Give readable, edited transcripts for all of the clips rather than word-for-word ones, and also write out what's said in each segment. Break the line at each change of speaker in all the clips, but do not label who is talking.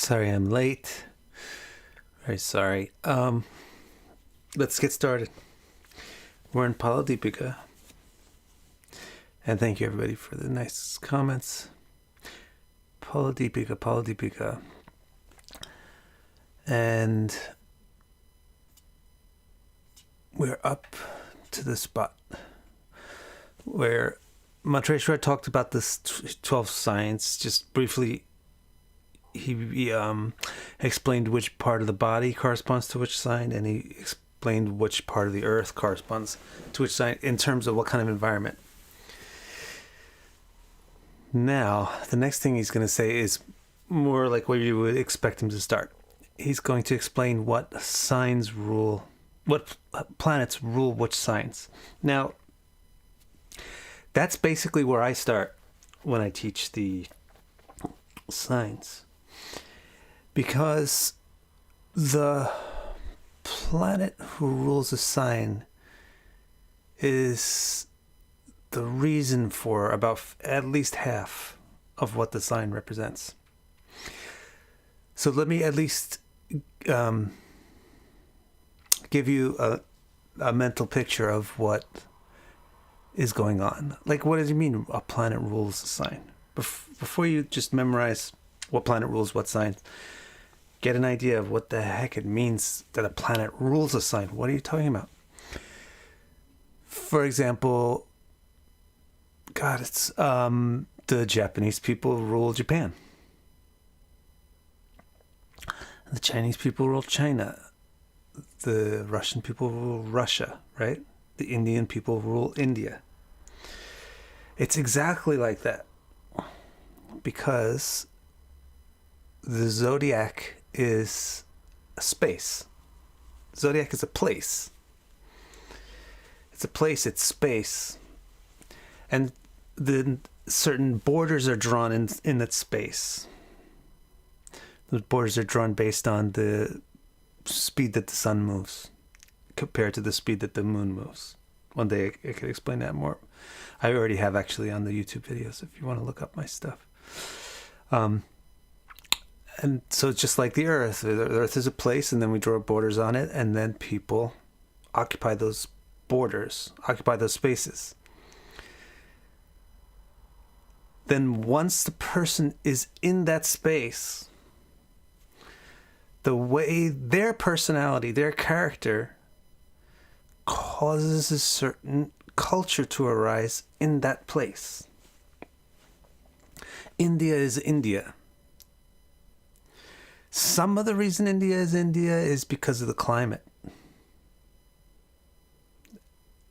Sorry I'm late. Very sorry. Let's get started. We're in Phaladeepika. And thank you everybody for the nice comments. Phaladeepika. And we're up to the spot where Mulatrikon talked about this 12 signs. Just briefly, he explained which part of the body corresponds to which sign, and he explained which part of the earth corresponds to which sign in terms of what kind of environment. Now, the next thing he's going to say is more like where you would expect him to start. He's going to explain what planets rule which signs. Now, that's basically where I start when I teach the signs. Because the planet who rules a sign is the reason for about at least half of what the sign represents. So let me at least give you a mental picture of what is going on. Like, what does it mean a planet rules a sign? Before you just memorize what planet rules what sign, get an idea of what the heck it means that a planet rules a sign. What are you talking about? For example, it's the Japanese people rule Japan. The Chinese people rule China. The Russian people rule Russia, right? The Indian people rule India. It's exactly like that. Because the Zodiac is a space. Zodiac is a place. It's a place, it's space. And then certain borders are drawn in that space. Those borders are drawn based on the speed that the sun moves compared to the speed that the moon moves. One day I could explain that more. I already have actually on the YouTube videos if you want to look up my stuff. And so it's just like the Earth. The Earth is a place, and then we draw borders on it, and then people occupy those borders, occupy those spaces. Then once the person is in that space, the way their personality, their character, causes a certain culture to arise in that place. India is India. Some of the reason India is because of the climate.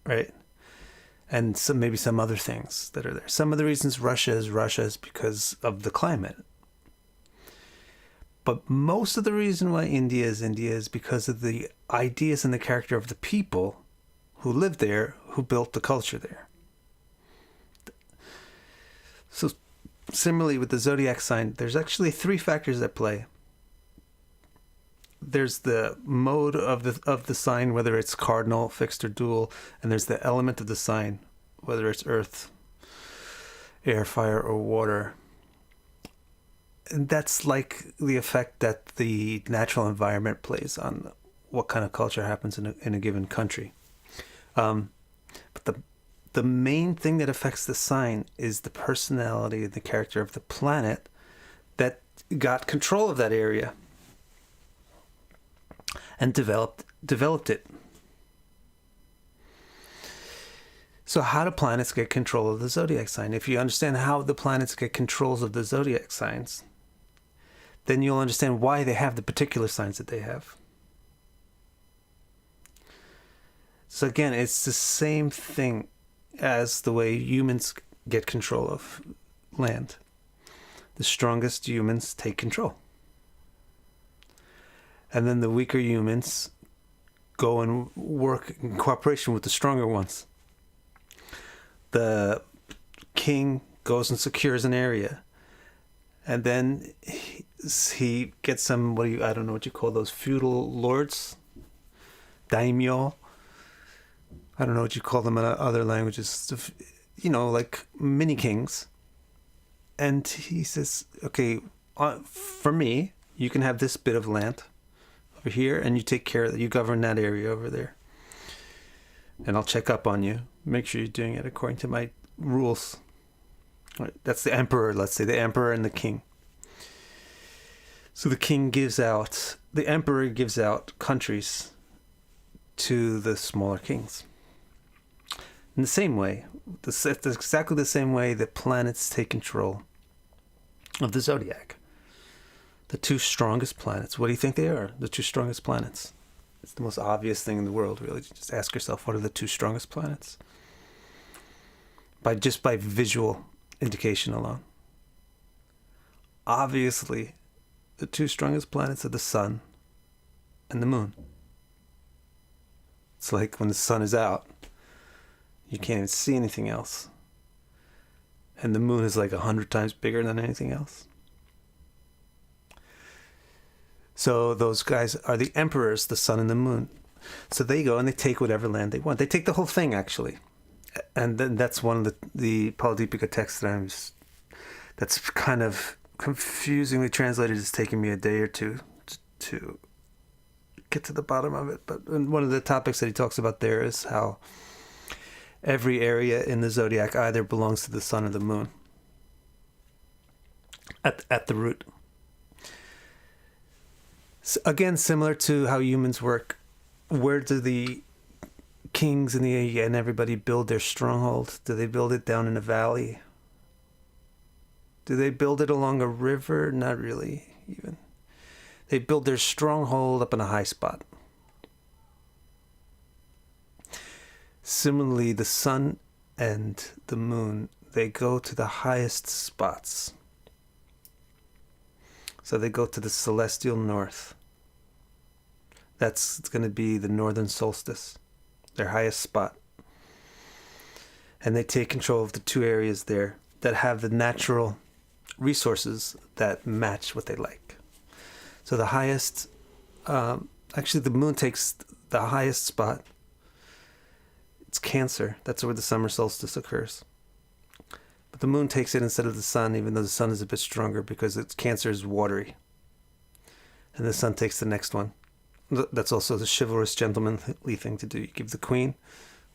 Right? And maybe some other things that are there. Some of the reasons Russia is because of the climate. But most of the reason why India is because of the ideas and the character of the people who lived there, who built the culture there. So similarly with the zodiac sign, there's actually three factors at play. There's the mode of the sign, whether it's cardinal, fixed, or dual, and there's the element of the sign, whether it's earth, air, fire, or water. And that's like the effect that the natural environment plays on what kind of culture happens in a given country. But the main thing that affects the sign is the personality and the character of the planet that got control of that area and developed it. So how do planets get control of the zodiac sign? If you understand how the planets get controls of the zodiac signs, then you'll understand why they have the particular signs that they have. So again, it's the same thing as the way humans get control of land. The strongest humans take control. And then the weaker humans go and work in cooperation with the stronger ones. The king goes and secures an area. And then he gets some, I don't know what you call those, feudal lords? Daimyo? I don't know what you call them in other languages. Like mini kings. And he says, okay, for me, You can have this bit of land over here, and you take care of that. You govern that area over there. And I'll check up on you. Make sure you're doing it according to my rules. All right, that's the emperor, let's say, the emperor and the king. So the emperor gives out countries to the smaller kings. In the same way, exactly the same way that planets take control of the zodiac. The two strongest planets. What do you think they are? The two strongest planets. It's the most obvious thing in the world, really. Just ask yourself, what are the two strongest planets? By visual indication alone. Obviously, the two strongest planets are the sun and the moon. It's like when the sun is out, you can't even see anything else. And the moon is like 100 times bigger than anything else. So those guys are the emperors, the sun and the moon. So they go and they take whatever land they want. They take the whole thing, actually. And then that's one of the Phaladeepika texts that's kind of confusingly translated. It's taken me a day or two to get to the bottom of it. But one of the topics that he talks about there is how every area in the zodiac either belongs to the sun or the moon at the root. So again, similar to how humans work, where do the kings and everybody build their stronghold? Do they build it down in a valley? Do they build it along a river? Not really, even. They build their stronghold up in a high spot. Similarly, the sun and the moon, they go to the highest spots. So they go to the celestial north. That's going to be the northern solstice, their highest spot. And they take control of the two areas there that have the natural resources that match what they like. So the highest, actually the moon takes the highest spot. It's Cancer. That's where the summer solstice occurs. But the moon takes it instead of the sun, even though the sun is a bit stronger because Cancer is watery. And the sun takes the next one. That's also the chivalrous gentlemanly thing to do. You give the queen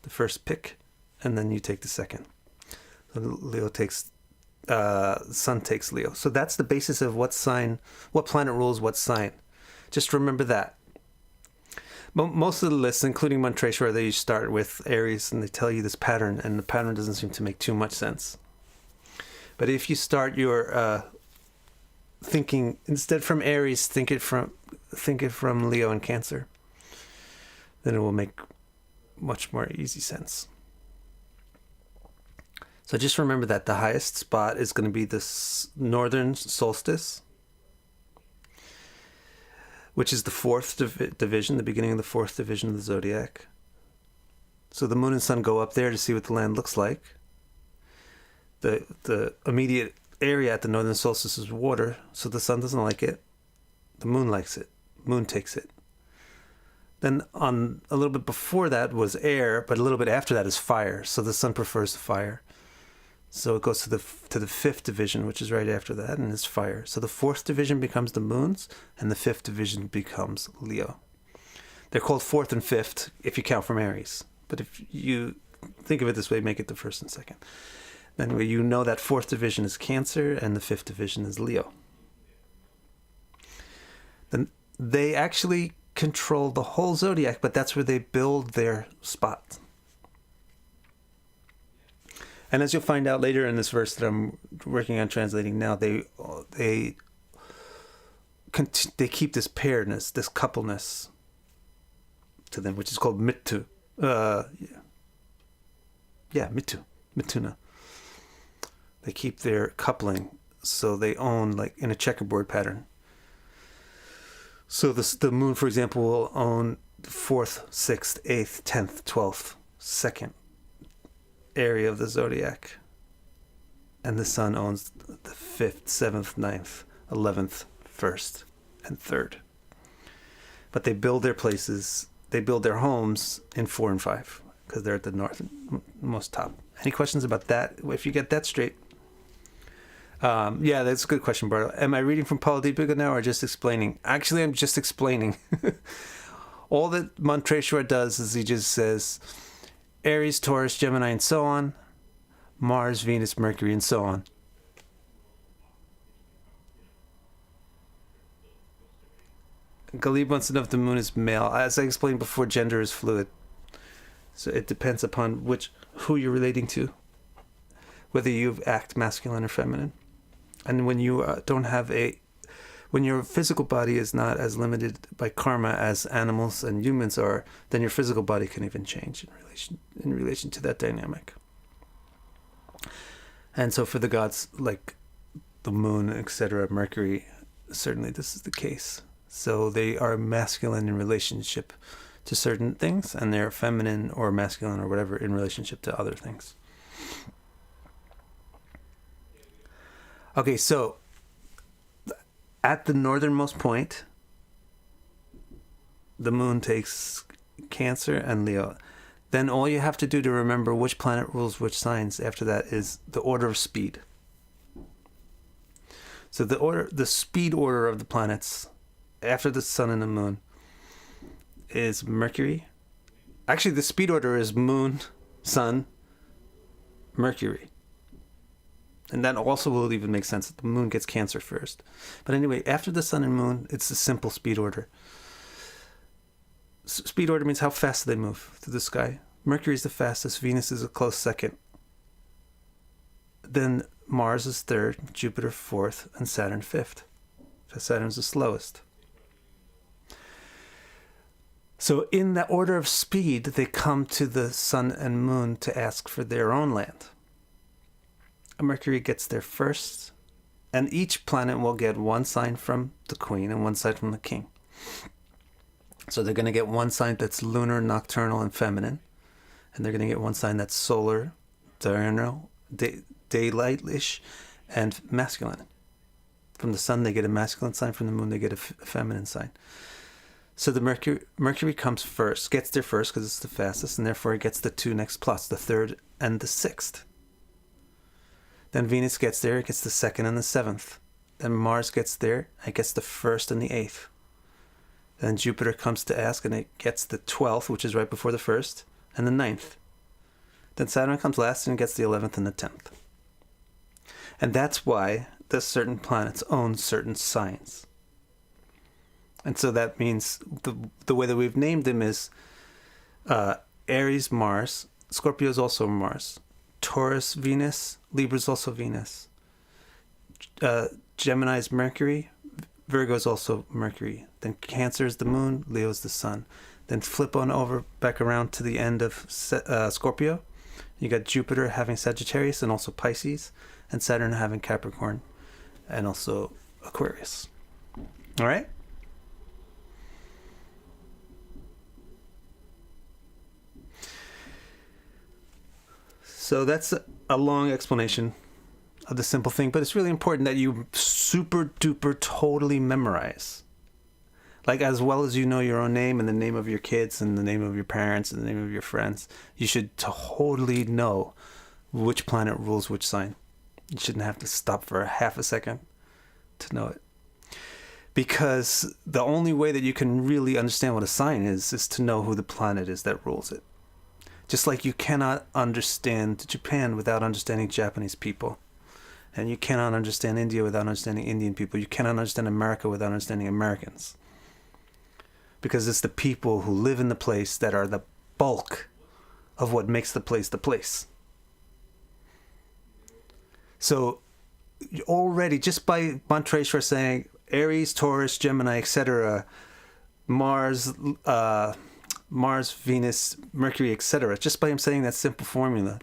the first pick, and then you take the second. So Leo takes, sun takes Leo. So that's the basis of what planet rules what sign. Just remember that. Most of the lists, including Mulatrikon, they start with Aries, and they tell you this pattern, and the pattern doesn't seem to make too much sense. But if you start your thinking, instead from Aries, think it from Leo and Cancer, then it will make much more easy sense. So just remember that the highest spot is going to be this northern solstice, which is the fourth division, the beginning of the fourth division of the zodiac. So the moon and sun go up there to see what the land looks like. The immediate area at the northern solstice is water, so the sun doesn't like it. The moon likes it. Moon takes it. Then on a little bit before that was air, but a little bit after that is fire. So the sun prefers the fire. So it goes to the fifth division, which is right after that, and it's fire. So the fourth division becomes the moons, and the fifth division becomes Leo. They're called fourth and fifth if you count from Aries. But if you think of it this way, make it the first and second. Then you know that fourth division is Cancer, and the fifth division is Leo. Then they actually control the whole zodiac, but that's where they build their spot. And as you'll find out later in this verse that I'm working on translating now, they keep this pairedness, this coupleness to them, which is called mitu. Mituna. They keep their coupling, so they own, like in a checkerboard pattern. So the moon, for example, will own the 4th, 6th, 8th, 10th, 12th, 2nd area of the zodiac. And the sun owns the 5th, 7th, 9th, 11th, 1st, and 3rd. But they build their places, they build their homes in 4 and 5, because they're at the northmost top. Any questions about that? If you get that straight, Yeah, that's a good question, Bardo. Am I reading from Phaladeepika now or just explaining? Actually, I'm just explaining. All that Mulatrikon does is he just says Aries, Taurus, Gemini, and so on, Mars, Venus, Mercury, and so on. Galib wants to know if the moon is male. As I explained before, gender is fluid. So it depends upon who you're relating to, whether you act masculine or feminine. And when you when your physical body is not as limited by karma as animals and humans are, then your physical body can even change in relation to that dynamic. And so for the gods like the moon, etc., Mercury, certainly this is the case. So they are masculine in relationship to certain things, and they're feminine or masculine or whatever in relationship to other things. Okay, so at the northernmost point, the moon takes Cancer and Leo. Then all you have to do to remember which planet rules which signs after that is the order of speed. So the speed order of the planets after the sun and the moon is Mercury. Actually, the speed order is moon, sun, Mercury. And that also will even make sense that the moon gets Cancer first. But anyway, after the sun and moon, it's a simple speed order. Speed order means how fast they move through the sky. Mercury is the fastest, Venus is a close second. Then Mars is third, Jupiter fourth, and Saturn fifth. Saturn's the slowest. So in that order of speed, they come to the sun and moon to ask for their own land. Mercury gets there first, and each planet will get one sign from the queen and one sign from the king. So they're going to get one sign that's lunar, nocturnal, and feminine, and they're going to get one sign that's solar, diurnal, daylight-ish, and masculine. From the sun, they get a masculine sign. From the moon, they get a feminine sign. So the Mercury comes first, gets there first because it's the fastest, and therefore it gets the two next plots, the third and the sixth. Then Venus gets there, it gets the second and the seventh. Then Mars gets there, it gets the first and the eighth. Then Jupiter comes to ask, and it gets the 12th, which is right before the first, and the 9th. Then Saturn comes last and gets the 11th and the 10th. And that's why the certain planets own certain signs. And so that means the way that we've named them is Aries, Mars, Scorpio is also Mars, Taurus, Venus, Libra is also Venus, Gemini is Mercury, Virgo is also Mercury, then Cancer is the moon, Leo is the sun. Then flip on over back around to the end of Scorpio. You got Jupiter having Sagittarius and also Pisces, and Saturn having Capricorn and also Aquarius. All right? So that's a long explanation of the simple thing, but it's really important that you super duper totally memorize. Like, as well as you know your own name and the name of your kids and the name of your parents and the name of your friends, you should totally know which planet rules which sign. You shouldn't have to stop for a half a second to know it. Because the only way that you can really understand what a sign is to know who the planet is that rules it. Just like you cannot understand Japan without understanding Japanese people. And you cannot understand India without understanding Indian people. You cannot understand America without understanding Americans. Because it's the people who live in the place that are the bulk of what makes the place the place. So already, just by Mulatrikon saying Aries, Taurus, Gemini, etc., Mars, Venus, Mercury, etc., just by him saying that simple formula,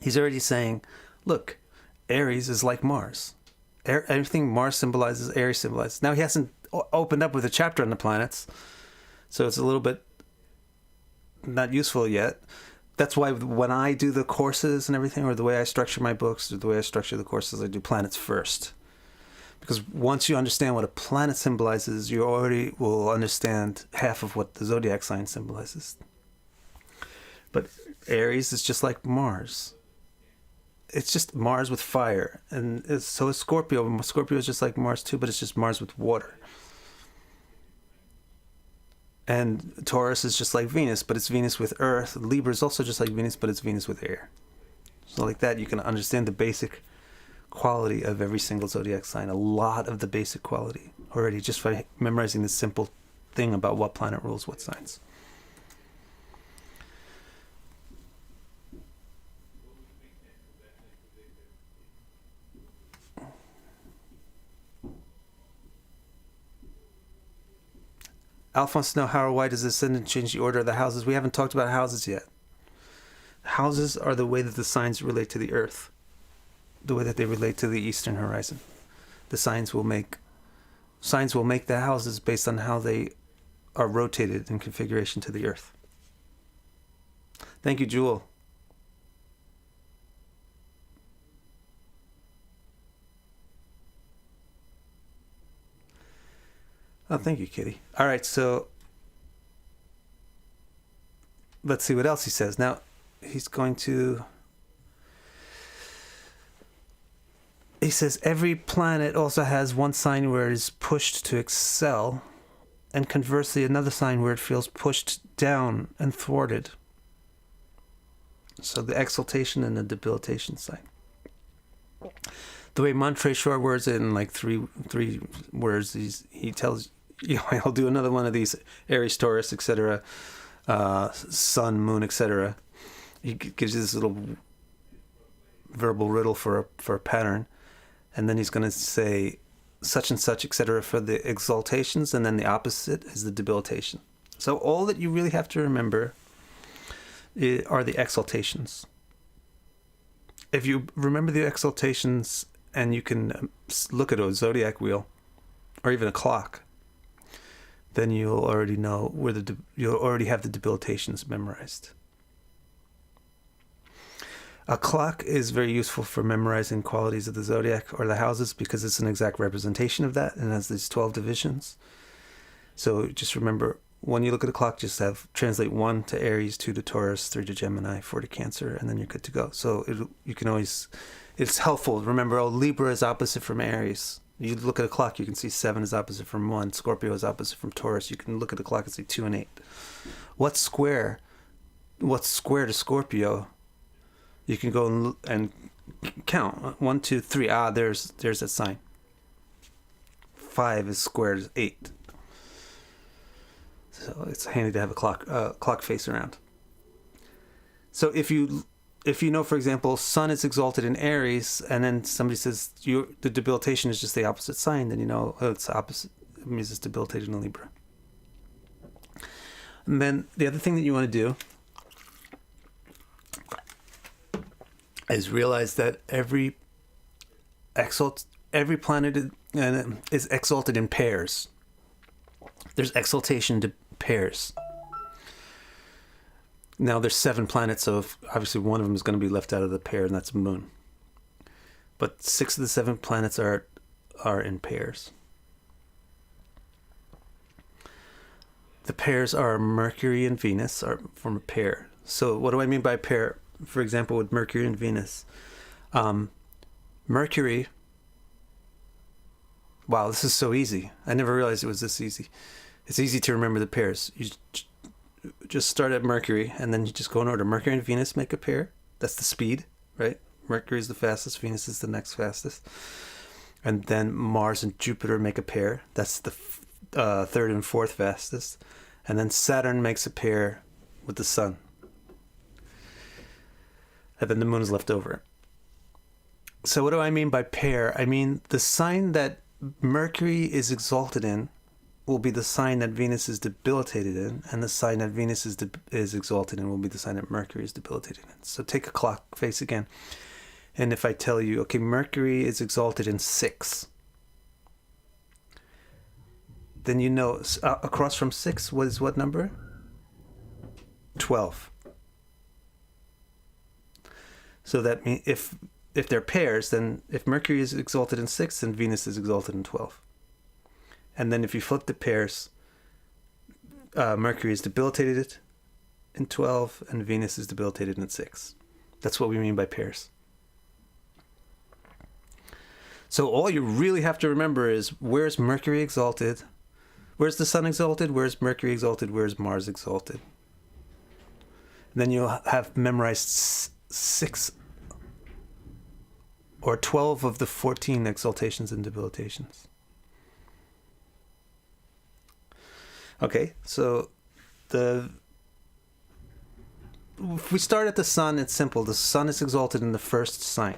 he's already saying, look, Aries is like Mars. Everything Mars symbolizes, Aries symbolizes. Now, he hasn't opened up with a chapter on the planets, so it's a little bit not useful yet. That's why when I do the courses and everything, or the way I structure my books, or the way I structure the courses, I do planets first. Because once you understand what a planet symbolizes, you already will understand half of what the zodiac sign symbolizes. But Aries is just like Mars. it's just Mars with fire. And so is Scorpio. Scorpio is just like Mars too, but it's just Mars with water. And Taurus is just like Venus, but it's Venus with earth. Libra is also just like Venus, but it's Venus with air. So like that, you can understand the basic quality of every single zodiac sign. A lot of the basic quality already just by memorizing this simple thing about what planet rules what signs. Alpha wants to know how or why does the ascendant change the order of the houses? We haven't talked about houses yet. Houses are the way that the signs relate to the earth, the way that they relate to the eastern horizon. The signs will make the houses based on how they are rotated in configuration to the earth. Thank you, Jewel. Oh, thank you, Kitty. All right, so let's see what else he says. Now, he's going to... He says, every planet also has one sign where it is pushed to excel, and conversely, another sign where it feels pushed down and thwarted. So the exaltation and the debilitation sign. The way Montre short words it in like three words, he tells you, I'll do another one of these, Aries, Taurus, etc., Sun, Moon, etc. He gives you this little verbal riddle for a pattern, and then he's going to say such and such, etc., for the exaltations, and then the opposite is the debilitation. So all that you really have to remember are the exaltations. If you remember the exaltations, and you can look at a zodiac wheel or even a clock, then you'll already know where you'll already have the debilitations memorized. A clock is very useful for memorizing qualities of the zodiac or the houses because it's an exact representation of that and has these 12 divisions. So just remember, when you look at a clock, just translate 1 to Aries, 2 to Taurus, 3 to Gemini, 4 to Cancer, and then you're good to go. So you can always, it's helpful. Remember, Libra is opposite from Aries. You look at a clock, you can see 7 is opposite from 1. Scorpio is opposite from Taurus. You can look at a clock and see 2 and 8. What's square to Scorpio? You can go and count. 1, 2, 3. There's that sign. 5 is square to 8. So it's handy to have a clock face around. So if you know, for example, Sun is exalted in Aries, and then somebody says the debilitation is just the opposite sign, then you know it's opposite. It means it's debilitated in Libra. And then the other thing that you want to do is realize that every planet is exalted in pairs. There's exaltation to pairs. Now there's 7 planets, so obviously one of them is going to be left out of the pair, and that's Moon. But 6 of the 7 planets are in pairs. The pairs are Mercury and Venus are from a pair. So what do I mean by pair? For example, with Mercury and Venus, Mercury. Wow, this is so easy. I never realized it was this easy. It's easy to remember the pairs. You just start at Mercury, and then you just go in order. Mercury and Venus make a pair. That's the speed, right? Mercury is the fastest. Venus is the next fastest. And then Mars and Jupiter make a pair. That's the third and fourth fastest. And then Saturn makes a pair with the Sun. And then the Moon is left over. So what do I mean by pair? I mean the sign that Mercury is exalted in will be the sign that Venus is debilitated in, and the sign that Venus is exalted in will be the sign that Mercury is debilitated in. So take a clock face again. And if I tell you, okay, Mercury is exalted in 6, then you know across from 6, what number? 12. So that means if they're pairs, then if Mercury is exalted in 6, then Venus is exalted in 12. And then if you flip the pairs, Mercury is debilitated in 12 and Venus is debilitated in 6. That's what we mean by pairs. So all you really have to remember is, where's Mercury exalted? Where's the Sun exalted? Where's Mercury exalted? Where's Mars exalted? And then you'll have memorized 6 or 12 of the 14 exaltations and debilitations. Okay, so if we start at the Sun, it's simple. The Sun is exalted in the first sign,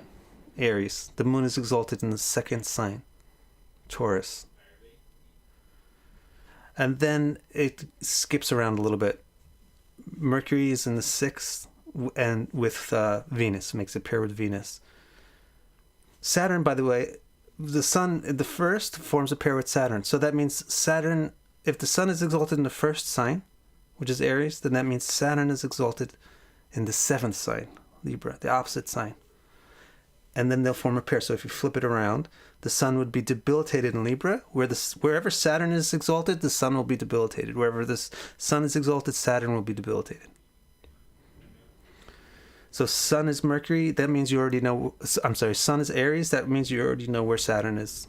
Aries. The Moon is exalted in the second sign, Taurus. And then it skips around a little bit. Mercury is in the 6th, and with Venus, makes a pair with Venus. Saturn, by the way, the Sun, the first, forms a pair with Saturn. So that means Saturn, if the Sun is exalted in the first sign, which is Aries, then that means Saturn is exalted in the 7th sign, Libra, the opposite sign. And then they'll form a pair. So if you flip it around, the Sun would be debilitated in Libra. Wherever Saturn is exalted, the Sun will be debilitated. Wherever the Sun is exalted, Saturn will be debilitated. So Sun is Mercury, that means you already know, Sun is Aries, that means you already know where Saturn is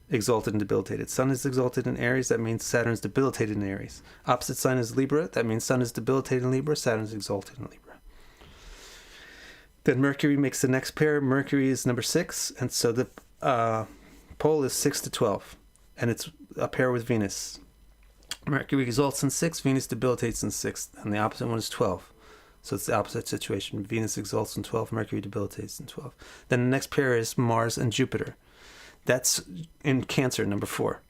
exalted and debilitated. Sun is exalted in Aries, that means Saturn is debilitated in Aries. Opposite sign is Libra, that means Sun is debilitated in Libra, Saturn is exalted in Libra. Then Mercury makes the next pair. Mercury is number 6, and so the pole is 6 to 12, and it's a pair with Venus. Mercury exalts in 6, Venus debilitates in 6, and the opposite one is 12. So it's the opposite situation. Venus exalts in 12, Mercury debilitates in 12. Then the next pair is Mars and Jupiter. That's in Cancer, number 4.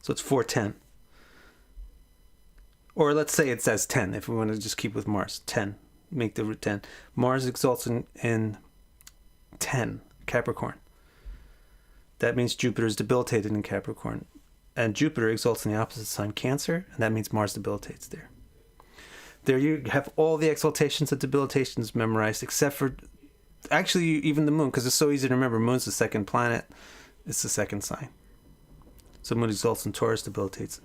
So it's 410. Or let's say it says 10, if we want to just keep with Mars. 10. Make the root 10. Mars exalts in 10, Capricorn. That means Jupiter is debilitated in Capricorn. And Jupiter exalts in the opposite sign, Cancer, and that means Mars debilitates there. There you have all the exaltations and debilitations memorized, except for, actually, even the Moon, because it's so easy to remember. Moon's the second planet. It's the second sign. So Moon exalts in Taurus, debilitates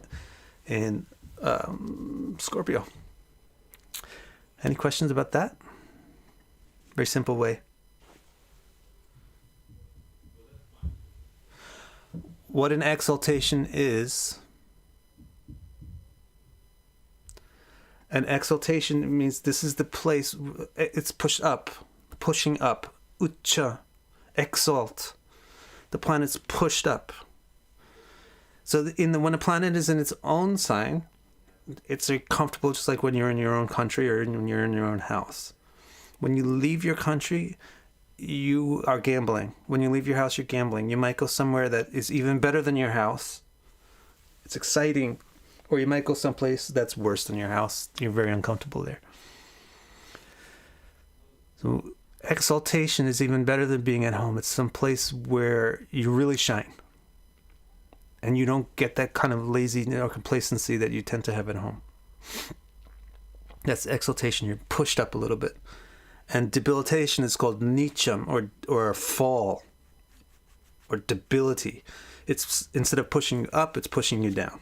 in Scorpio. Any questions about that? Very simple way. What an exaltation is. An exaltation means this is the place, it's pushed up, pushing up. Ucha, exalt. The planet's pushed up. So when a planet is in its own sign, it's very comfortable, just like when you're in your own country or when you're in your own house. When you leave your country, you are gambling. When you leave your house, you're gambling. You might go somewhere that is even better than your house. It's exciting. Or you might go someplace that's worse than your house. You're very uncomfortable there. So exaltation is even better than being at home. It's someplace where you really shine. And you don't get that kind of lazy complacency that you tend to have at home. That's exaltation. You're pushed up a little bit. And debilitation is called nicham, or fall, or debility. It's, instead of pushing you up, it's pushing you down.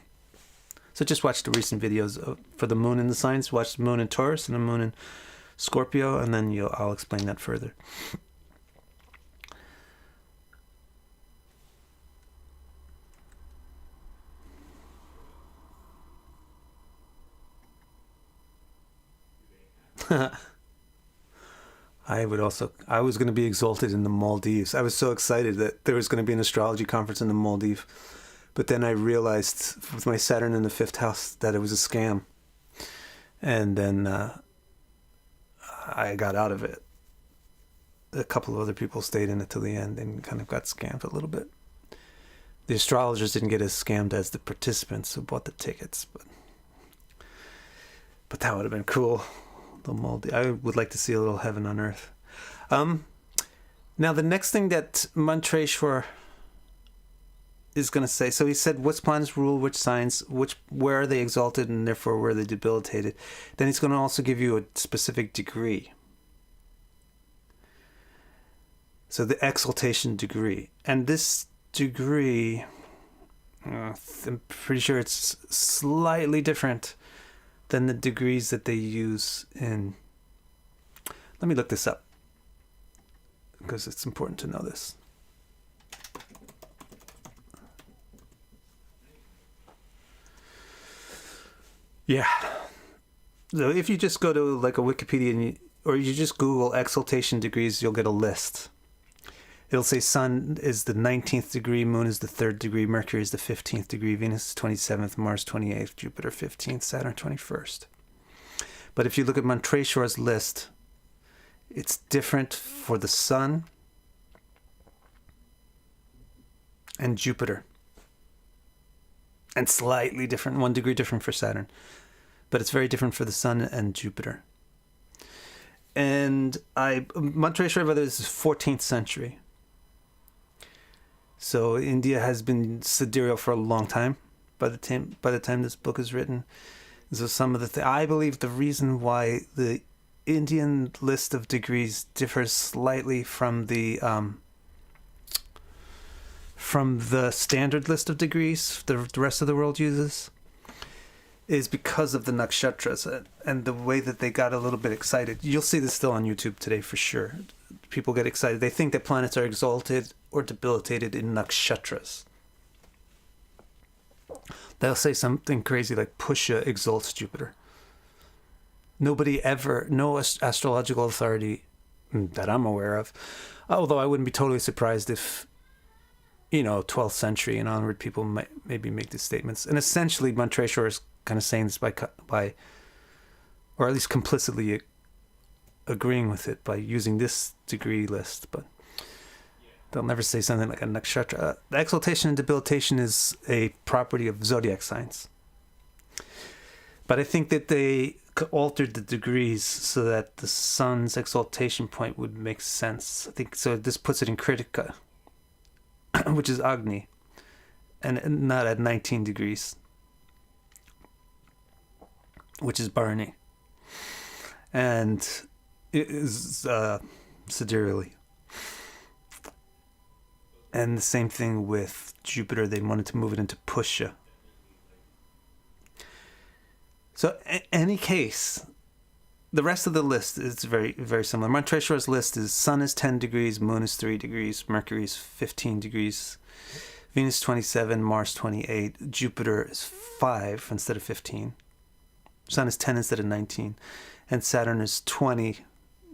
So just watch the recent videos for the Moon in the signs. Watch the Moon in Taurus and the Moon in Scorpio, and then I'll explain that further. I was going to be exalted in the Maldives. I was so excited that there was going to be an astrology conference in the Maldives. But then I realized with my Saturn in the 5th house that it was a scam. And then I got out of it. A couple of other people stayed in it till the end and kind of got scammed a little bit. The astrologers didn't get as scammed as the participants who bought the tickets. But that would have been cool. I would like to see a little heaven on earth. Now the next thing that Mantreshwar is going to say, so he said which planets rule which signs, where are they exalted and therefore where are they debilitated. Then he's going to also give you a specific degree. So the exaltation degree. And this degree, I'm pretty sure it's slightly different than the degrees that they use in... Let me look this up, because it's important to know this. Yeah. So if you just go to like a Wikipedia or you just Google exaltation degrees, you'll get a list. It'll say Sun is the 19th degree, Moon is the 3rd degree, Mercury is the 15th degree, Venus is 27th, Mars 28th, Jupiter 15th, Saturn 21st. But if you look at Montressor's list, it's different for the Sun and Jupiter. And slightly different, 1 degree different for Saturn. But it's very different for the Sun and Jupiter. And Montressor, by the way, is 14th century. So India has been sidereal for a long time by the time this book is written. So some of I believe the reason why the Indian list of degrees differs slightly from the standard list of degrees the rest of the world uses is because of the nakshatras and the way that they got a little bit excited. You'll see this still on YouTube today for sure. People get excited. They think that planets are exalted or debilitated in nakshatras. They'll say something crazy like Pusha exalts Jupiter. No astrological authority that I'm aware of, although I wouldn't be totally surprised if 12th century and onward people might maybe make these statements. And essentially Montresor is kind of saying this by or at least complicitly agreeing with it by using this degree list, but they'll never say something like a nakshatra. The exaltation and debilitation is a property of zodiac signs. But I think that they altered the degrees so that the sun's exaltation point would make sense. I think so. This puts it in Kritika, which is Agni, and not at 19 degrees, which is Bharani. And it is sidereally. And the same thing with Jupiter. They wanted to move it into Pusha. So in any case, the rest of the list is very, very similar. Montressor's list is Sun is 10 degrees, Moon is 3 degrees, Mercury is 15 degrees, Venus 27, Mars 28, Jupiter is 5 instead of 15, Sun is 10 instead of 19, and Saturn is 20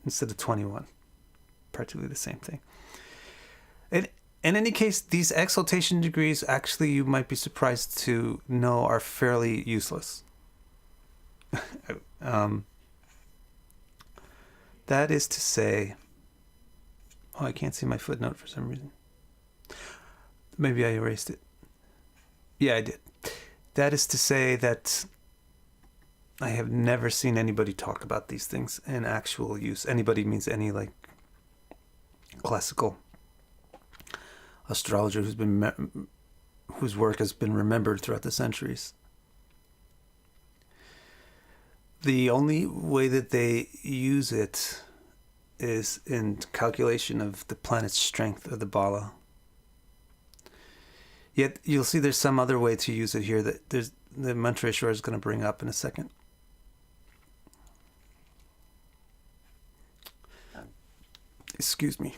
instead of 21. Practically the same thing. In any case, these exaltation degrees, actually, you might be surprised to know, are fairly useless. That is to say, I can't see my footnote for some reason. Maybe I erased it. Yeah, I did. That is to say that I have never seen anybody talk about these things in actual use. Anybody means any like classical astrologer whose work has been remembered throughout the centuries. The only way that they use it is in calculation of the planet's strength of the bala. Yet you'll see there's some other way to use it here that the Montresor is going to bring up in a second. Excuse me.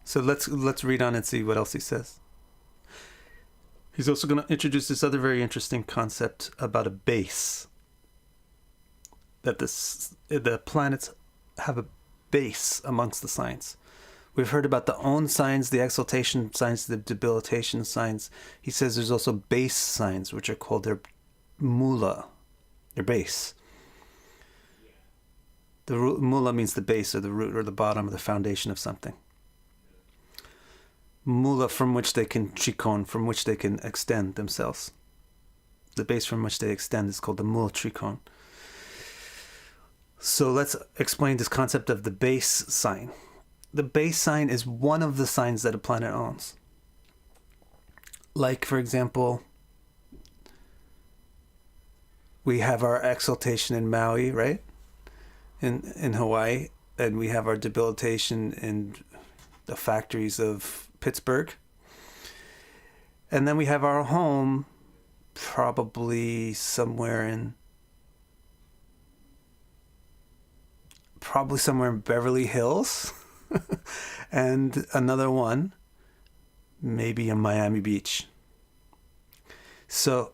So let's read on and see what else he says. He's also going to introduce this other very interesting concept about a base. That the planets have a base amongst the signs. We've heard about the own signs, the exaltation signs, the debilitation signs. He says there's also base signs, which are called their mula, their base. The mula means the base or the root or the bottom or the foundation of something. Mula from which they can trikon, from which they can extend themselves. The base from which they extend is called the Mulatrikon. So let's explain this concept of the base sign. The base sign is one of the signs that a planet owns. Like, for example, we have our exaltation in Maui, right? In Hawaii. And we have our debilitation in the factories of Pittsburgh. And then we have our home probably somewhere in Beverly Hills. And another one maybe in Miami Beach. So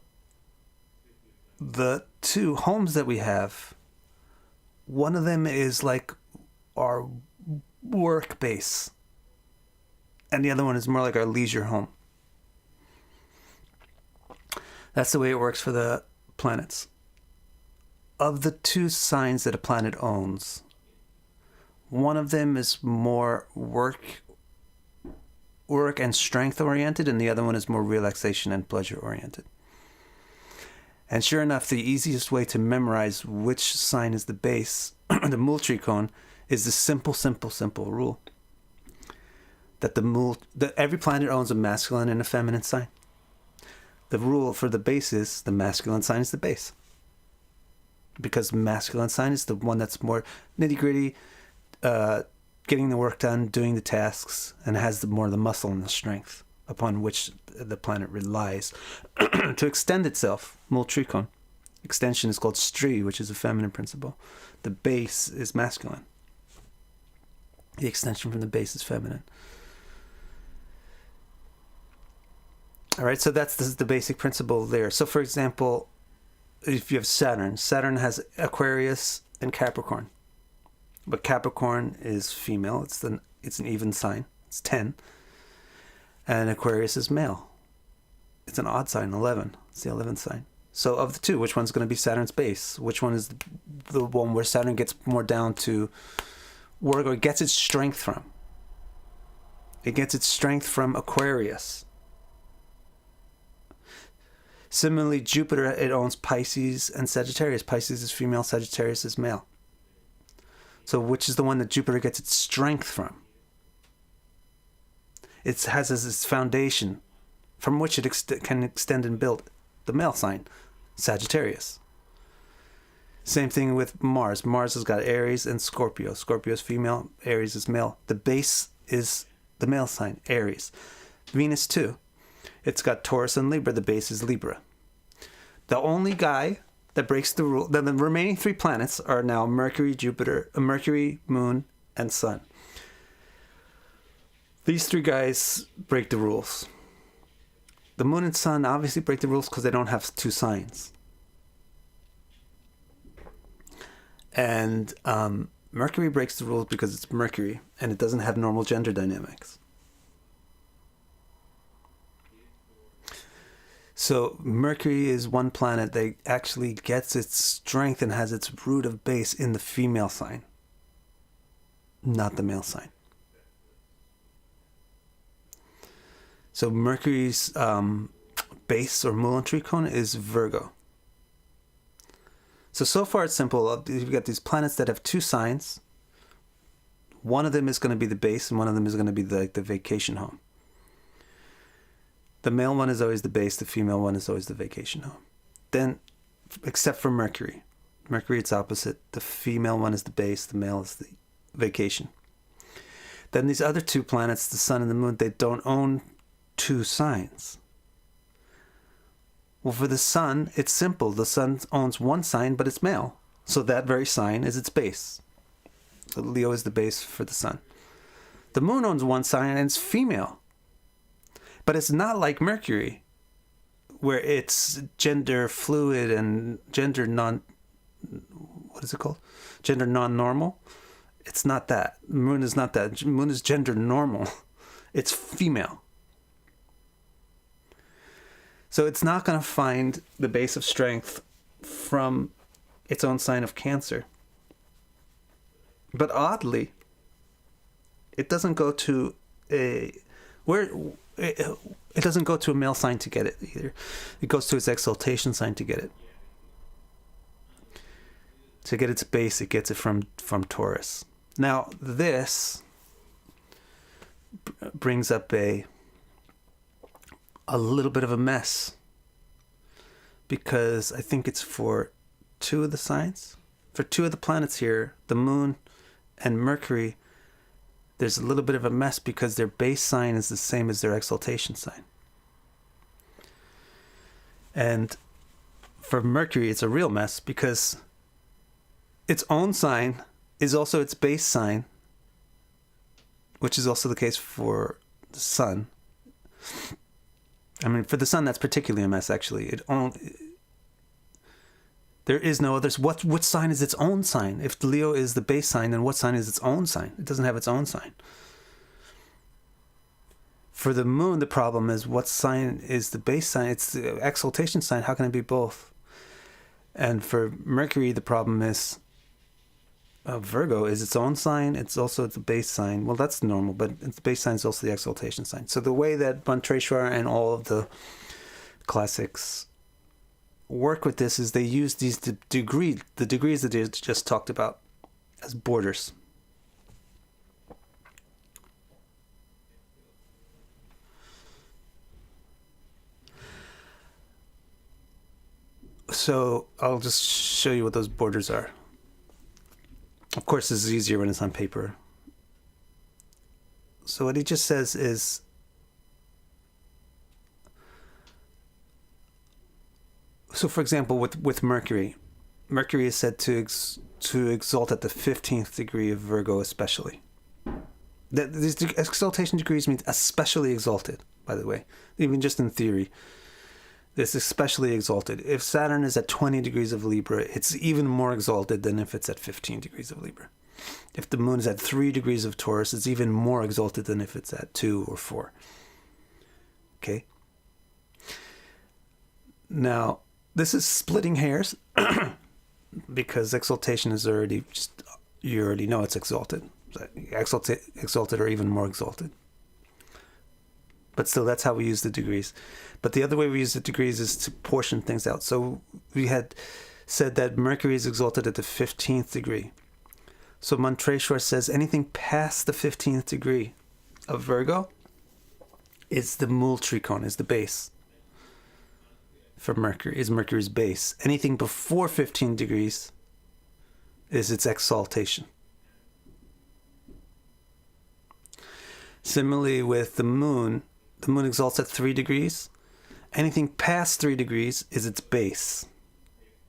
the two homes that we have, one of them is like our work base, and the other one is more like our leisure home. That's the way it works for the planets. Of the two signs that a planet owns, one of them is more work and strength oriented, and the other one is more relaxation and pleasure oriented. And sure enough, the easiest way to memorize which sign is the base, the Mulatrikon, is the simple rule that that every planet owns a masculine and a feminine sign. The rule for the base is the masculine sign is the base, because the masculine sign is the one that's more nitty-gritty, getting the work done, doing the tasks, and has more of the muscle and the strength upon which the planet relies to extend itself. Mulatrikon. Extension is called Stri, which is a feminine principle. The base is masculine. The extension from the base is feminine. All right, so that's the basic principle there. So, for example, if you have Saturn has Aquarius and Capricorn. But Capricorn is female. It's an even sign. It's 10. And Aquarius is male. It's an odd sign, 11. It's the 11th sign. So of the two, which one's going to be Saturn's base? Which one is the one where Saturn gets more down to work, or gets its strength from? It gets its strength from Aquarius. Similarly, Jupiter, it owns Pisces and Sagittarius. Pisces is female, Sagittarius is male. So which is the one that Jupiter gets its strength from? It has as its foundation from which it can extend and build the male sign, Sagittarius. Same thing with Mars. Mars has got Aries and Scorpio. Scorpio is female, Aries is male. The base is the male sign, Aries. Venus too. It's got Taurus and Libra. The base is Libra. The only guy that breaks the rule, the remaining three planets are now Mercury, Moon, and Sun. These three guys break the rules. The Moon and Sun obviously break the rules because they don't have two signs. And Mercury breaks the rules because it's Mercury and it doesn't have normal gender dynamics. So Mercury is one planet that actually gets its strength and has its root of base in the female sign, not the male sign. So Mercury's base or Mulatrikon is Virgo. So far it's simple. You've got these planets that have two signs. One of them is going to be the base and one of them is going to be the vacation home. The male one is always the base, the female one is always the vacation home. Then, except for Mercury. Mercury, it's opposite. The female one is the base, the male is the vacation. Then these other two planets, the sun and the moon, they don't own two signs. Well, for the sun, it's simple. The sun owns one sign, but it's male. So that very sign is its base. So Leo is the base for the sun. The moon owns one sign and it's female. But it's not like Mercury, where it's gender fluid and gender Gender non-normal. It's not that. Moon is not that. Moon is gender normal. It's female. So it's not going to find the base of strength from its own sign of Cancer. But oddly, it doesn't go to it doesn't go to a male sign to get it either. It goes to its exaltation sign to get it. To get its base, it gets it from Taurus. Now, this brings up a little bit of a mess, because I think it's for two of the signs. For two of the planets here, the moon and Mercury, there's a little bit of a mess because their base sign is the same as their exaltation sign. And for Mercury, it's a real mess because its own sign is also its base sign, which is also the case for the sun. I mean, for the sun, that's particularly a mess, actually. There is no others. What sign is its own sign? If Leo is the base sign, then what sign is its own sign? It doesn't have its own sign. For the moon, the problem is what sign is the base sign? It's the exaltation sign. How can it be both? And for Mercury, the problem is Virgo is its own sign. It's also the base sign. Well, that's normal, but its base sign is also the exaltation sign. So the way that Mulatrikon and all of the classics work with this is they use these the degrees that they just talked about as borders. So I'll just show you what those borders are. Of course, this is easier when it's on paper. So what he just says is, so for example, with Mercury is said to exalt at the 15th degree of Virgo especially. These exaltation degrees means especially exalted, by the way, even just in theory. It's especially exalted. If Saturn is at 20 degrees of Libra, it's even more exalted than if it's at 15 degrees of Libra. If the moon is at 3 degrees of Taurus, it's even more exalted than if it's at 2 or 4. Okay? Now, this is splitting hairs because exaltation is already just, you already know it's exalted. Exalted or even more exalted. But still, that's how we use the degrees. But the other way we use the degrees is to portion things out. So we had said that Mercury is exalted at the 15th degree. So Mulatrikon says anything past the 15th degree of Virgo is the Mulatrikon, is the base. For Mercury, is Mercury's base. Anything before 15 degrees is its exaltation. Similarly with the moon exalts at 3 degrees. Anything past 3 degrees is its base.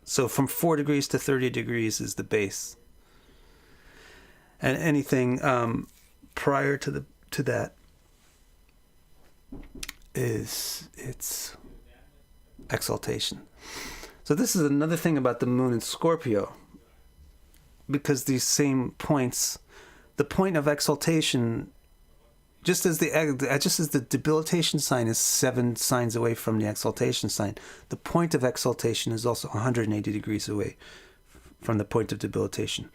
So from 4 degrees to 30 degrees is the base. And anything prior to that is its exaltation. So this is another thing about the moon in Scorpio, because these same points, the point of exaltation, just as the debilitation sign is 7 signs away from the exaltation sign, the point of exaltation is also 180 degrees away from the point of debilitation.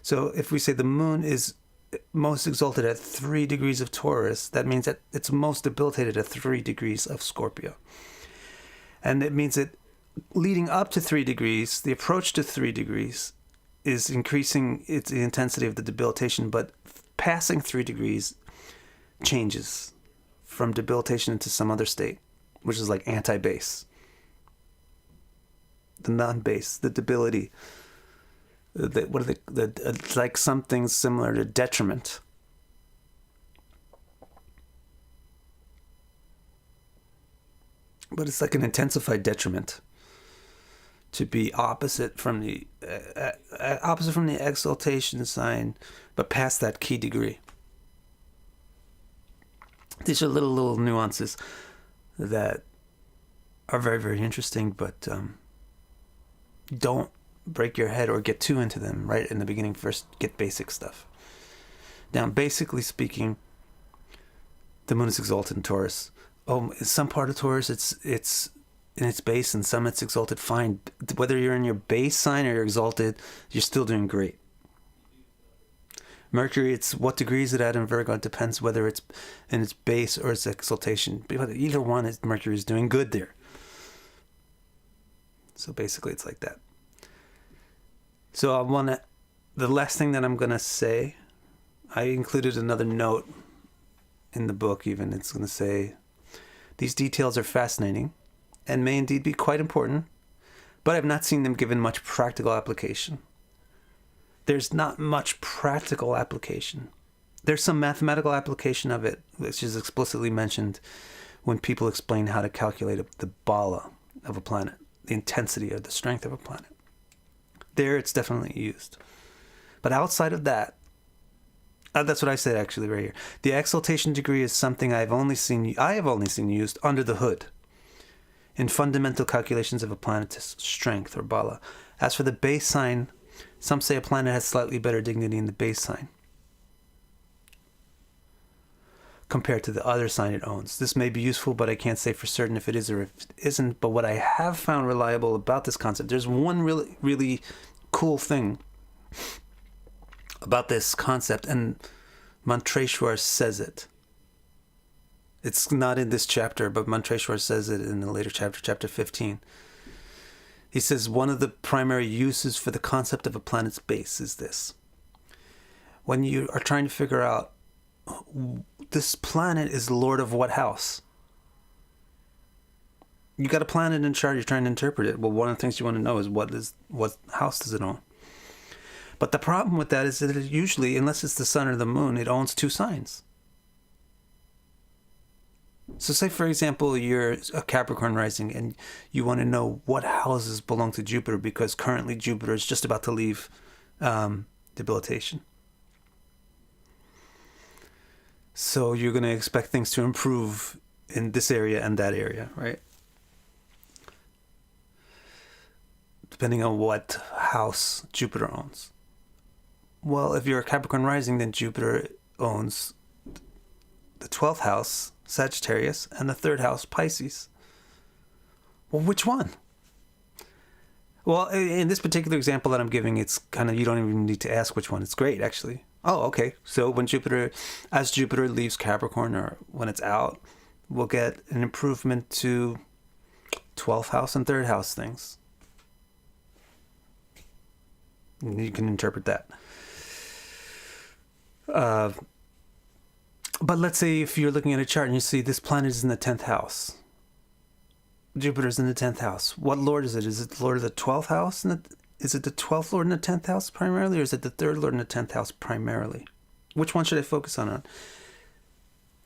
So if we say the moon is most exalted at 3 degrees of Taurus, that means that it's most debilitated at 3 degrees of Scorpio. And it means that leading up to 3 degrees, the approach to 3 degrees is increasing the intensity of the debilitation, but passing 3 degrees changes from debilitation into some other state, which is like anti-base. The non-base, the debility. It's like something similar to detriment. But it's like an intensified detriment to be opposite from the exaltation sign, but past that key degree. These are little nuances that are very, very interesting, but don't break your head or get too into them right in the beginning. First, get basic stuff. Now, basically speaking, the moon is exalted in Taurus. Oh, some part of Taurus, it's in its base, and some it's exalted. Fine. Whether you're in your base sign or you're exalted, you're still doing great. Mercury, it's what degree is it at in Virgo? It depends whether it's in its base or its exaltation. But either one, Mercury is doing good there. So basically, it's like that. So the last thing that I'm going to say, I included another note in the book even. It's going to say, these details are fascinating and may indeed be quite important, but I've not seen them given much practical application. There's not much practical application. There's some mathematical application of it, which is explicitly mentioned when people explain how to calculate the bala of a planet, the intensity or the strength of a planet. There, it's definitely used. But outside of that, that's what I said actually right here. The exaltation degree is something I have only seen used under the hood in fundamental calculations of a planet's strength or bala. As for the base sign, some say a planet has slightly better dignity in the base sign compared to the other sign it owns. This may be useful, but I can't say for certain if it is or if it isn't. But what I have found reliable about this concept, there's one really, really cool thing about this concept, and Mantreshwar says it. It's not in this chapter, but Mantreshwar says it in a later chapter, chapter 15. He says one of the primary uses for the concept of a planet's base is this. When you are trying to figure out this planet is lord of what house? You got a planet in a chart, you're trying to interpret it. Well, one of the things you want to know is what house does it own? But the problem with that is that it usually, unless it's the sun or the moon, it owns two signs. So say, for example, you're a Capricorn rising and you want to know what houses belong to Jupiter because currently Jupiter is just about to leave debilitation. So you're going to expect things to improve in this area and that area, right? Depending on what house Jupiter owns. Well, if you're a Capricorn rising, then Jupiter owns the 12th house, Sagittarius, and the 3rd house, Pisces. Well, which one? Well, in this particular example that I'm giving, it's kind of, you don't even need to ask which one. It's great, actually. Oh, okay. So when as Jupiter leaves Capricorn, or when it's out, we'll get an improvement to 12th house and 3rd house things. You can interpret that. But let's say if you're looking at a chart and you see this planet is in the 10th house. Jupiter's in the 10th house. What lord is it? Is it the lord of the 12th house? Is it the 12th lord in the 10th house primarily, or is it the 3rd lord in the 10th house primarily? Which one should I focus on?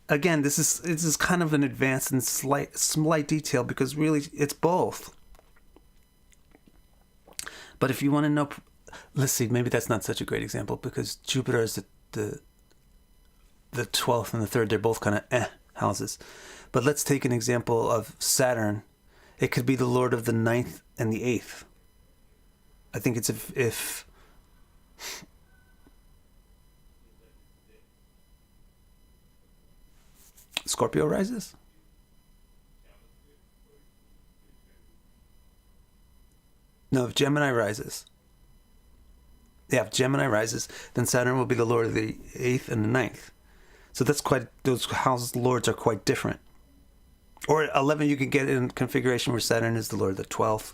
Again, this is kind of an advanced and slight detail because really it's both. But if you want to know, let's see, maybe that's not such a great example because Jupiter is the 12th and the 3rd, they're both kind of houses. But let's take an example of Saturn. It could be the lord of the 9th and the 8th. I think it's if Scorpio rises. No, if Gemini rises. Yeah, if Gemini rises, then Saturn will be the lord of the 8th and the 9th. So those house lords are quite different. Or 11, you can get in configuration where Saturn is the lord of the 12th.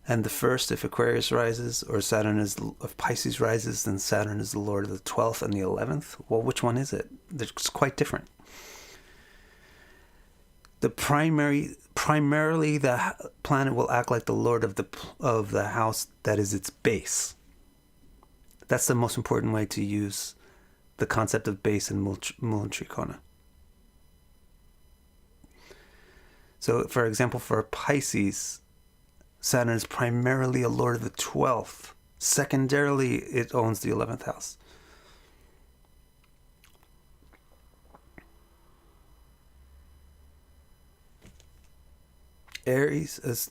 And the 1st, if Aquarius rises, or if Pisces rises, then Saturn is the lord of the 12th and the 11th. Well, which one is it? It's quite different. Primarily, the planet will act like the lord of the house that is its base. That's the most important way to use the concept of base in Mulatrikon. So, for example, for Pisces, Saturn is primarily a lord of the 12th. Secondarily, it owns the 11th house. Aries is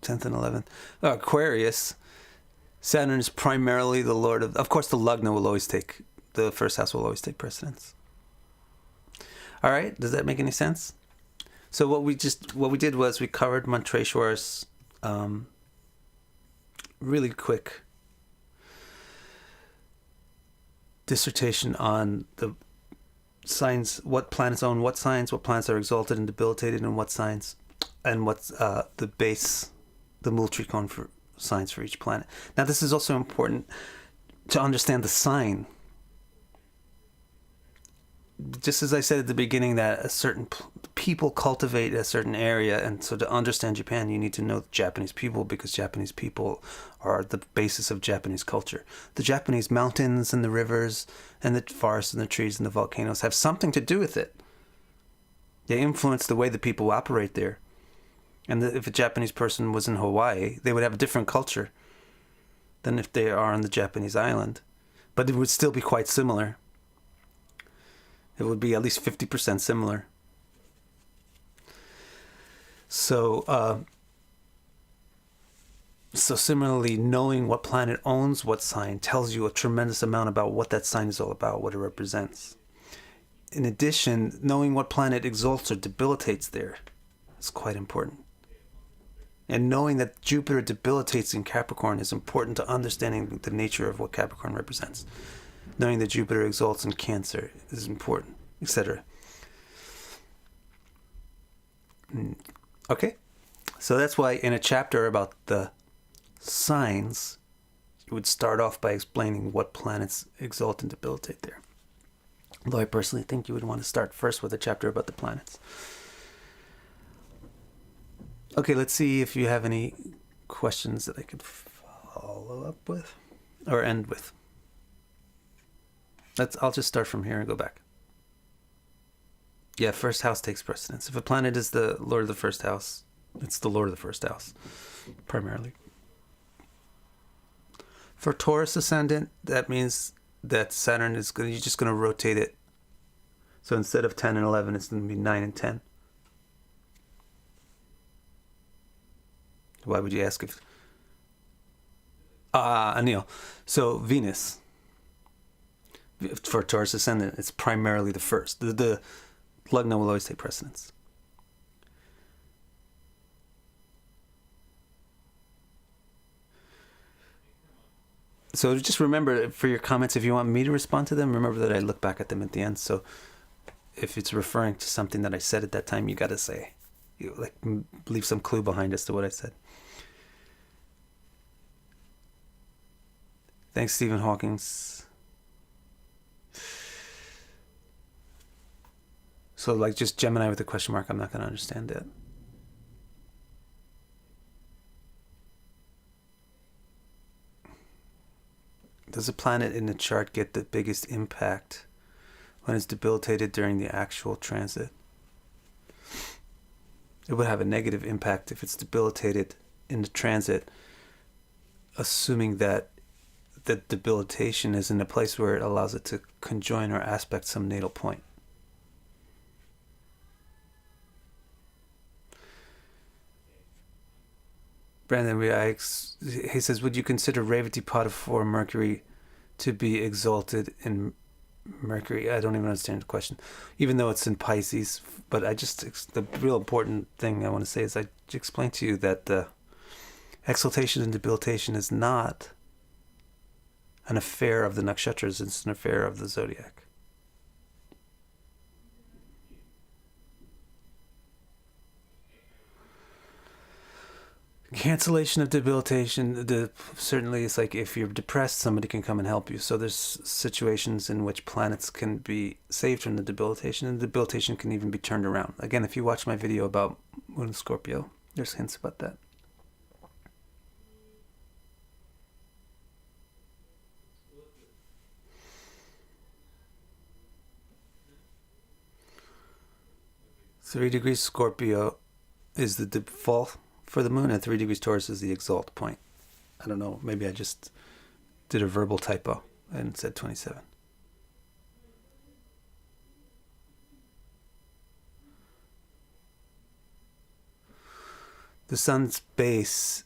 10th and 11th. Aquarius, Saturn is primarily the lord of course, the Lagna will always take, the 1st house will always take precedence. All right, does that make any sense? So what we did was we covered Mantreshwar's really quick dissertation on the signs, what planets own what signs, what planets are exalted and debilitated in what signs, and what's the base, the Mulatrikon for signs for each planet. Now this is also important to understand the sign. Just as I said at the beginning that a certain people cultivate a certain area, and so to understand Japan you need to know the Japanese people, because Japanese people are the basis of Japanese culture. The Japanese mountains and the rivers and the forests and the trees and the volcanoes have something to do with it. They influence the way the people operate there. And if a Japanese person was in Hawaii, they would have a different culture than if they are on the Japanese island. But it would still be quite similar. It would be at least 50% similar. So So similarly, knowing what planet owns what sign tells you a tremendous amount about what that sign is all about, what it represents. In addition, knowing what planet exalts or debilitates there is quite important. And knowing that Jupiter debilitates in Capricorn is important to understanding the nature of what Capricorn represents. Knowing that Jupiter exalts in Cancer is important, etc. Okay? So that's why in a chapter about the signs, you would start off by explaining what planets exalt and debilitate there. Though I personally think you would want to start first with a chapter about the planets. Okay, let's see if you have any questions that I could follow up with or end with. I'll just start from here and go back. Yeah, first house takes precedence. If a planet is the lord of the first house, it's the lord of the first house, primarily. For Taurus ascendant, that means that Saturn you're just going to rotate it. So instead of 10 and 11, it's going to be 9 and 10. Why would you ask if... Anil. So Venus, for Taurus ascendant, it's primarily the first. The Lagna will always take precedence. So just remember, for your comments, if you want me to respond to them, remember that I look back at them at the end. So if it's referring to something that I said at that time, you got to say, leave some clue behind as to what I said. Thanks, Stephen Hawkins. So just Gemini with a question mark, I'm not going to understand that. Does a planet in the chart get the biggest impact when it's debilitated during the actual transit? It would have a negative impact if it's debilitated in the transit, assuming that the debilitation is in a place where it allows it to conjoin or aspect some natal point. Brandon, he says, would you consider Revati for Mercury to be exalted in Mercury? I don't even understand the question, even though it's in Pisces. But the real important thing I want to say is I explained to you that the exaltation and debilitation is not an affair of the nakshatras, it's an affair of the zodiac. Cancellation of debilitation, certainly it's like if you're depressed, somebody can come and help you. So there's situations in which planets can be saved from the debilitation, and the debilitation can even be turned around. Again, if you watch my video about Moon and Scorpio, there's hints about that. Three degrees Scorpio is the default for the moon, and 3 degrees Taurus is the exalt point. I don't know, maybe I just did a verbal typo and said 27. The sun's base,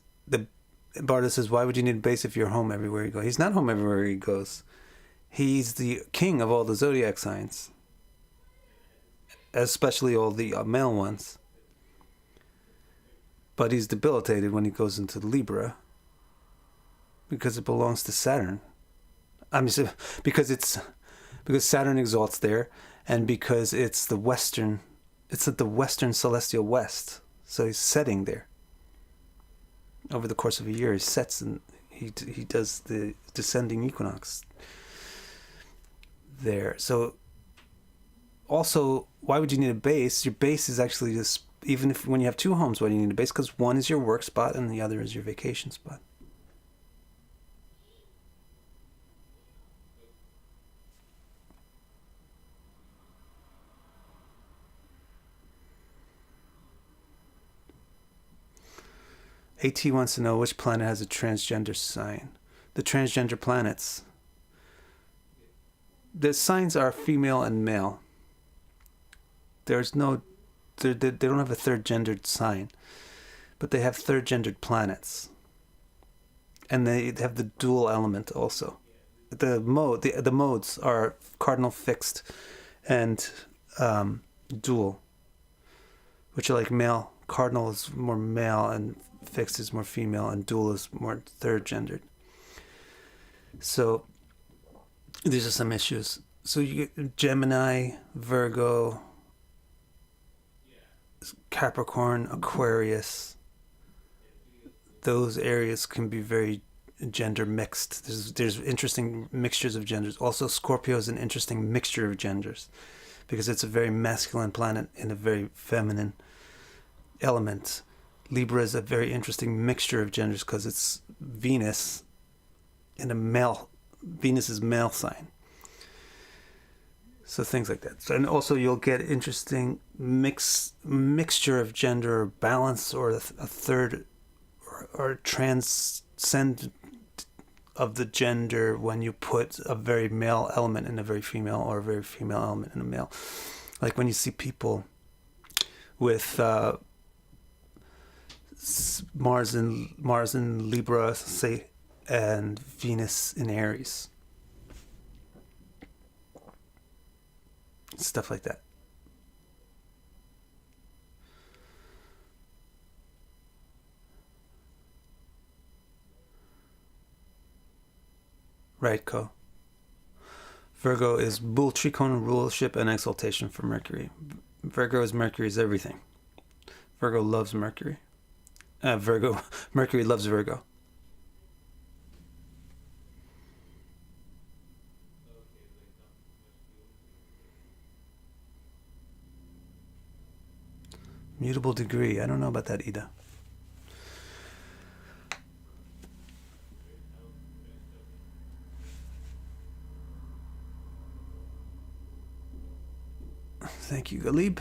Barda says, why would you need a base if you're home everywhere you go? He's not home everywhere he goes. He's the king of all the zodiac signs, especially all the male ones. But he's debilitated when he goes into Libra because it belongs to Saturn. Because Saturn exalts there, and because it's at the western celestial west. So he's setting there. Over the course of a year, he sets and he does the descending equinox there. So also, why would you need a base? Your base is actually just, even if when you have two homes, why do you need a base? Because one is your work spot and the other is your vacation spot. AT wants to know which planet has a transgender sign. The transgender planets, the signs are female and male. There's no, they don't have a third gendered sign, but they have third gendered planets. and they have the dual element also. The modes are cardinal, fixed, and dual, which are like male. Cardinal is more male, and fixed is more female, and dual is more third gendered. So these are some issues. So you get Gemini, Virgo, Capricorn, Aquarius. Those areas can be very gender mixed. There's interesting mixtures of genders. Also, Scorpio is an interesting mixture of genders because it's a very masculine planet in a very feminine element. Libra is a very interesting mixture of genders because it's Venus in a male. Venus is male sign. So things like that. So, and also you'll get interesting mixture of gender balance, or a third or transcend of the gender when you put a very male element in a very female, or a very female element in a male. Like when you see people with Mars in Libra, say, and Venus in Aries. Stuff like that. Right, Co. Virgo is Mulatrikon, rulership, and exaltation for Mercury. Virgo is Mercury's everything. Virgo loves Mercury. Mercury loves Virgo. Mutable degree. I don't know about that, Ida. Thank you, Galib.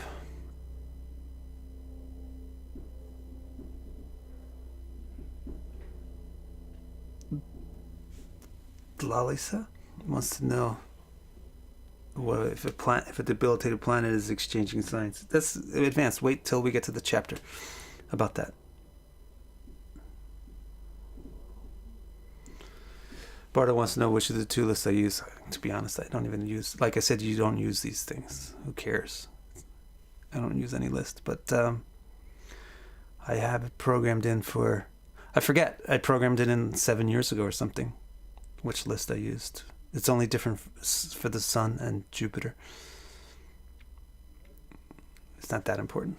Lalisa wants to know if a debilitated planet is exchanging signs. That's advanced. Wait till we get to the chapter about that. Barda wants to know which of the two lists I use. To be honest, I don't even use. Like I said, you don't use these things. Who cares? I don't use any list, but I have it programmed in for. I forget. I programmed it in 7 years ago or something. Which list I used. It's only different for the Sun and Jupiter. It's not that important.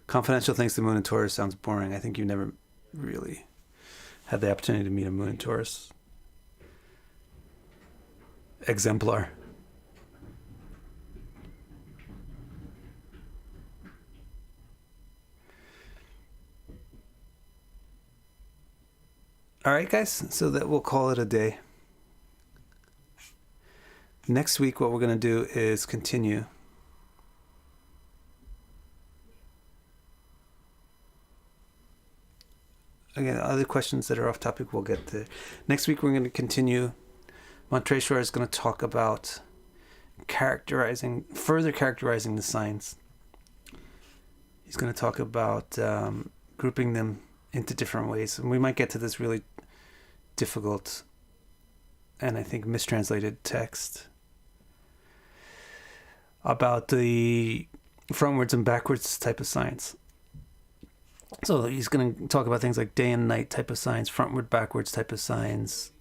Confidential thinks the Moon in Taurus sounds boring. I think you never really had the opportunity to meet a Moon in Taurus. Exemplar. All right, guys, so that we'll call it a day. Next week, what we're going to do is continue. Again, other questions that are off topic, we'll get to. Next week, we're going to continue. Montreshwar is going to talk about further characterizing the signs. He's going to talk about grouping them into different ways. And we might get to this really difficult and I think mistranslated text about the frontwards and backwards type of signs. So he's going to talk about things like day and night type of signs, frontward, backwards type of signs,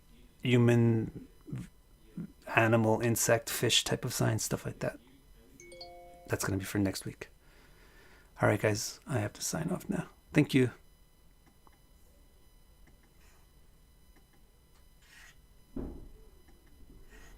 human, animal, insect, fish type of signs, stuff like that. That's going to be for next week. All right, guys, I have to sign off now. Thank you.